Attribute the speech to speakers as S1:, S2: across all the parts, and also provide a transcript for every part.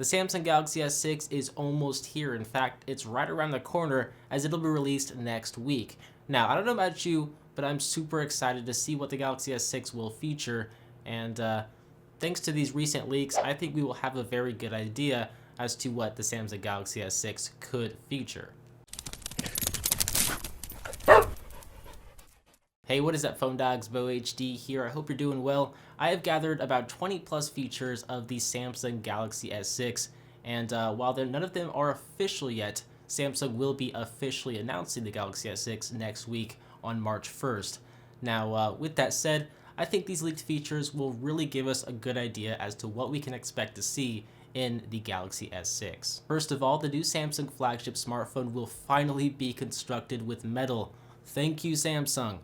S1: The Samsung Galaxy S6 is almost here. In fact, it's right around the corner as it'll be released next week. Now, I don't know about you, but I'm super excited to see what the Galaxy S6 will feature, and thanks to these recent leaks, I think we will have a very good idea as to what the Samsung Galaxy S6 could feature. Hey, what is up, phone dogs? Beau HD here. I hope you're doing well. I have gathered about 20 plus features of the Samsung Galaxy S6, and while none of them are official yet, Samsung will be officially announcing the Galaxy S6 next week on March 1st. Now, with that said, I think these leaked features will really give us a good idea as to what we can expect to see in the Galaxy S6. First of all, the new Samsung flagship smartphone will finally be constructed with metal. Thank you, Samsung.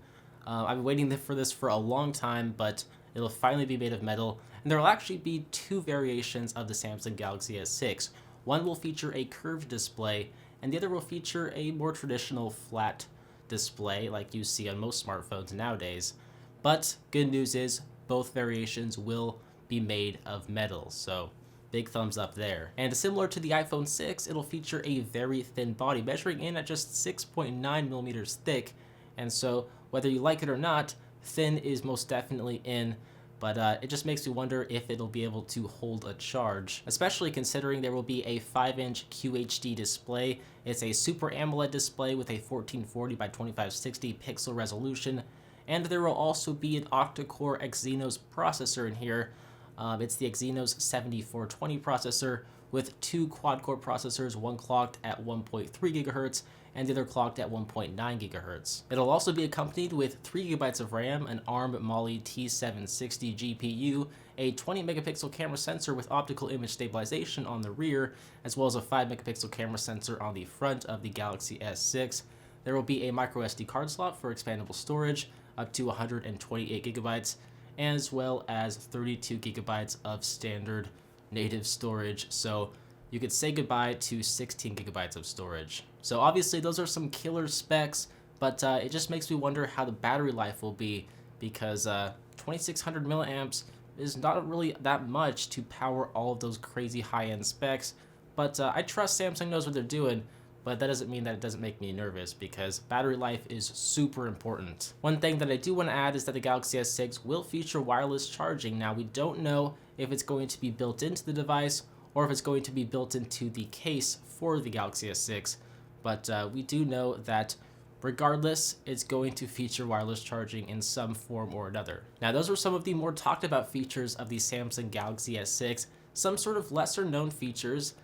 S1: I've been waiting for this for a long time, but it'll finally be made of metal, and there will actually be two variations of the Samsung Galaxy S6. One will feature a curved display, and the other will feature a more traditional flat display like you see on most smartphones nowadays. But good news is both variations will be made of metal, so big thumbs up there. And similar to the iPhone 6, it'll feature a very thin body, measuring in at just 6.9 millimeters thick, and so whether you like it or not, thin is most definitely in, but it just makes me wonder if it'll be able to hold a charge, especially considering there will be a 5-inch QHD display. It's a Super AMOLED display with a 1440 by 2560 pixel resolution, and there will also be an octa-core Exynos processor in here. It's the Exynos 7420 processor with two quad-core processors, one clocked at 1.3 GHz and the other clocked at 1.9 GHz. It'll also be accompanied with 3 GB of RAM, an ARM Mali T760 GPU, a 20 megapixel camera sensor with optical image stabilization on the rear, as well as a 5 megapixel camera sensor on the front of the Galaxy S6. There will be a micro SD card slot for expandable storage up to 128 GB, as well as 32 GB of standard native storage, so you could say goodbye to 16 GB of storage. So obviously those are some killer specs, but it just makes me wonder how the battery life will be, because 2600 milliamps is not really that much to power all of those crazy high-end specs, but I trust Samsung knows what they're doing. But that doesn't mean that it doesn't make me nervous, because battery life is super important. One thing that I do want to add is that the Galaxy S6 will feature wireless charging. Now, we don't know if it's going to be built into the device or if it's going to be built into the case for the Galaxy S6, but we do know that regardless, it's going to feature wireless charging in some form or another. Now, those are some of the more talked about features of the Samsung Galaxy S6. Some sort of lesser known features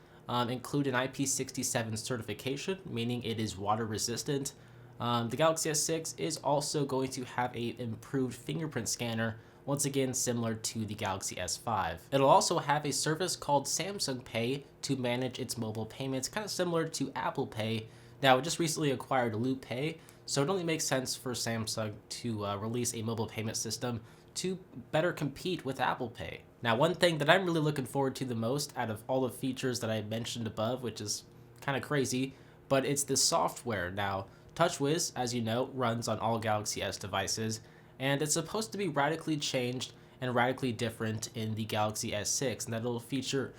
S1: include an IP67 certification, meaning it is water resistant. The Galaxy S6 is also going to have an improved fingerprint scanner, once again similar to the Galaxy S5. It'll also have a service called Samsung Pay to manage its mobile payments, kind of similar to Apple Pay. Now, it just recently acquired Loop Pay, so it only makes sense for Samsung to release a mobile payment system to better compete with Apple Pay. Now, one thing that I'm really looking forward to the most out of all the features that I mentioned above, which is kind of crazy, but it's the software. Now, TouchWiz, as you know, runs on all Galaxy S devices, and it's supposed to be radically changed and radically different in the Galaxy S6, and that it'll feature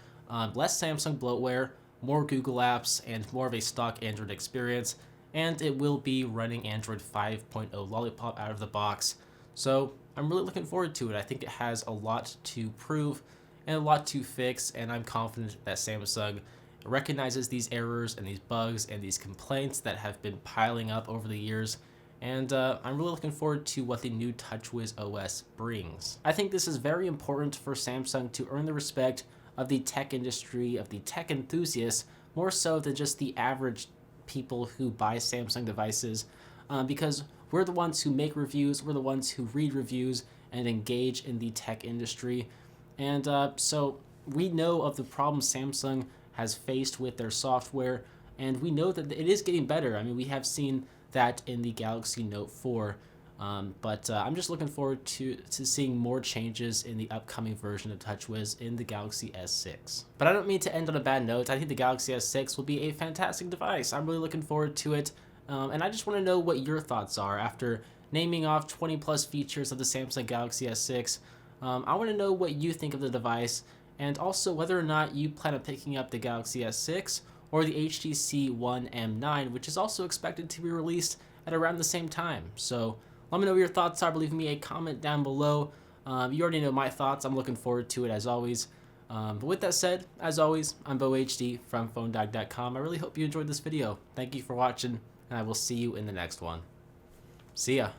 S1: less Samsung bloatware, more Google apps, and more of a stock Android experience, and it will be running Android 5.0 Lollipop out of the box. So I'm really looking forward to it. I think it has a lot to prove and a lot to fix, and I'm confident that Samsung recognizes these errors and these bugs and these complaints that have been piling up over the years, and I'm really looking forward to what the new TouchWiz OS brings. I think this is very important for Samsung to earn the respect of the tech industry, of the tech enthusiasts, more so than just the average people who buy Samsung devices, because we're the ones who make reviews, we're the ones who read reviews and engage in the tech industry. And so we know of the problems Samsung has faced with their software, and we know that it is getting better. I mean, we have seen that in the Galaxy Note 4, but I'm just looking forward to seeing more changes in the upcoming version of TouchWiz in the Galaxy S6. But I don't mean to end on a bad note. I think the Galaxy S6 will be a fantastic device. I'm really looking forward to it. And I just want to know what your thoughts are after naming off 20 plus features of the Samsung Galaxy S6. I want to know what you think of the device, and also whether or not you plan on picking up the Galaxy S6 or the HTC One M9, which is also expected to be released at around the same time. So let me know what your thoughts are. Leave me a comment down below. You already know my thoughts. I'm looking forward to it as always. But with that said, as always, I'm Beau HD from PhoneDog.com. I really hope you enjoyed this video. Thank you for watching, and I will see you in the next one. See ya.